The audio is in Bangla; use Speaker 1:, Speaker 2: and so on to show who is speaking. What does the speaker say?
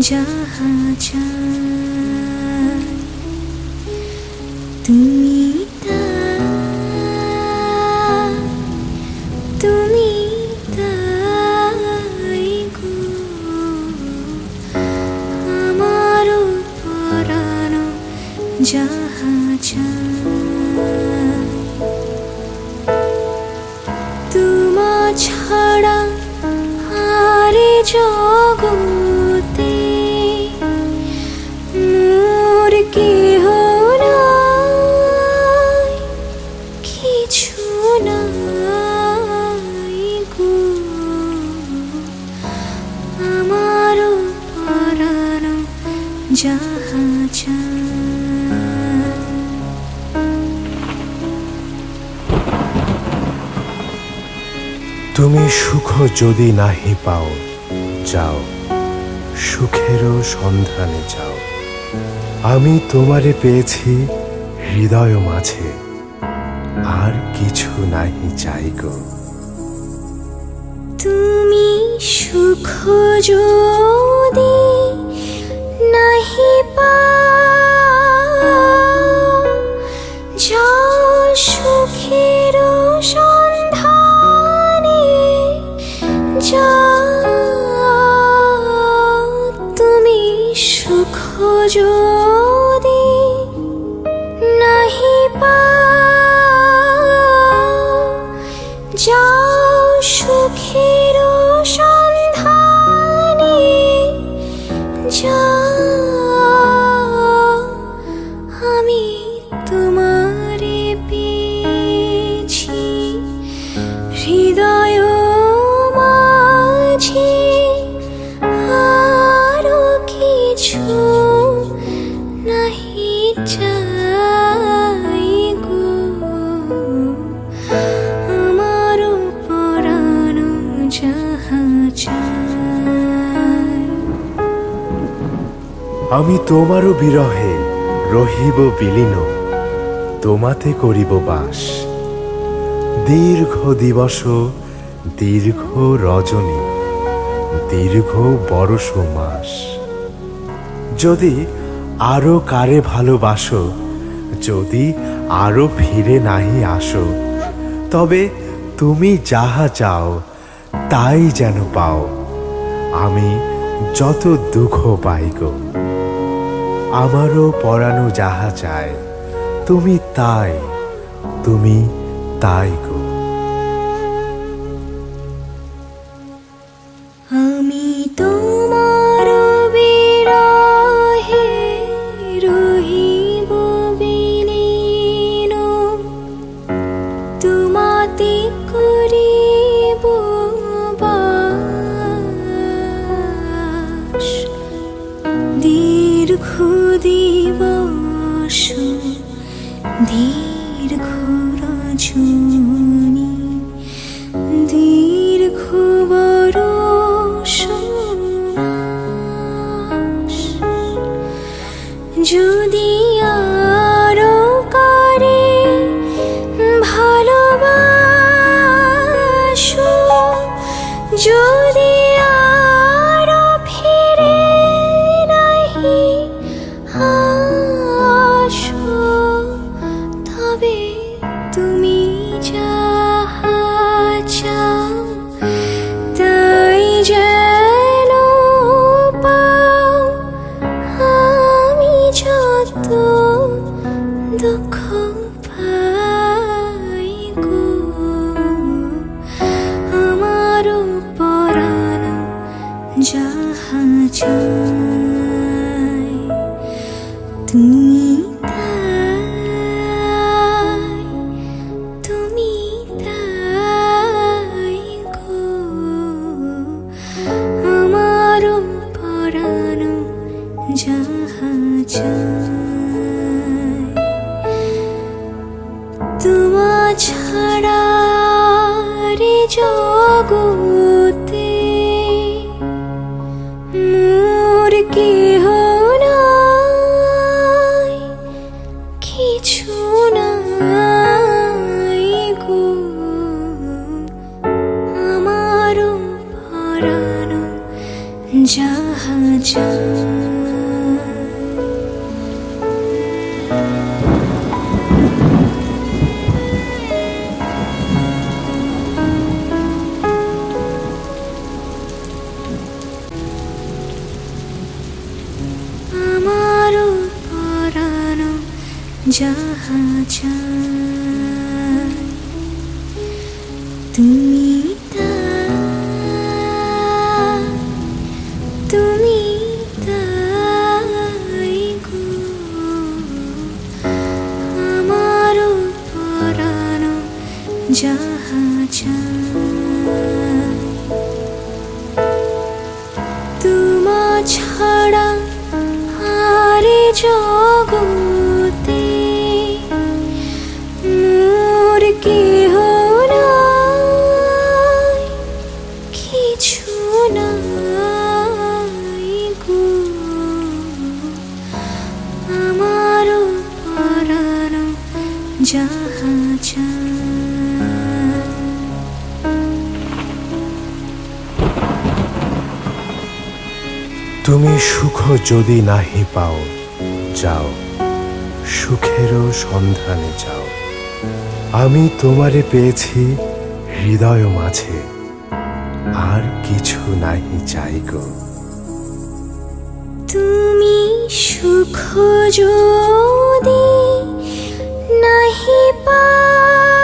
Speaker 1: যাহা চাই তুমি তাই, তুমি তাই গো আমারও পরানো যাহা চাই তোমা ছাড়া আর জগতে মোর কেহ নাই, কিছু নাই গো আমারও পরানো যাহা চাই।
Speaker 2: তুমি সুখ যদি নাহি পাও, যাও সুখেরও সন্ধানে যাও। আমি তোমারে পেয়েছি হৃদয় মাঝে, আর কিছু নাহি চাই গো।
Speaker 1: তুমি সুখ যদি নাহি পাও, যাও সুখের সন্ধানে যাও। তুমি সুখ যদি নাহি পাও, যাও সুখের সন্ধানে যাও। আমি তোমারে পেয়েছি হৃদয় মাঝে, আরো কিছু নাহি চাই গো আমারও পরানো যাহা চাই।
Speaker 2: আমি তোমারও বিরহে রহিব বিলীন, তোমাতে করিব বাস। দীর্ঘ দিবস, দীর্ঘ রজনী, দীর্ঘ বরষ মাস। যদি আরো কারে ভালোবাসো, যদি আরো ফিরে নাহি আসো, তবে তুমি যাহা চাও তাই যেন পাও। আমি যত দুঃখ পাই গো, আমারও পরানো যাহা চায় তুমি তাই, তুমি তাই গো।
Speaker 1: আমি তোমার বিরহে রহিব বিলীন, তোমাতে করিব বাস। দীর্ঘ দিবস, দীর্ঘ রজনী, দীর্ঘ বরষ মাস। যদি আরো কারে ভালোবাসো, যদি আরো ফিরে নাহি আসো, তবে তুমি যাহা চাও তাই যেন পাও। আমি যত দুঃখ পাই গো আমারও পরানো যাহা চাই তুমি তাই, তুমি তাই গো আমারও পরানো যাহা চাই। তোমা ছাড়া রে জগতে মোর যাহা যায়। আমারও পরানো যাহা চায় তুমি তাই, তুমি তাই গো। আমারও পরানো যাহা চায় তোমা ছাড়া আরে জগতে মোর কেহ নাই, কিছু নাই গো। আমারও পরানো যাহা চায়।
Speaker 2: তুমি সুখ যদি নাহি পাও, যাও সুখেরও সন্ধানে যাও। আমি তোমারে পেয়েছি হৃদয় মাঝে, আর কিছু নাহি চাই গো।
Speaker 1: তুমি সুখ যদি নাহি পাও,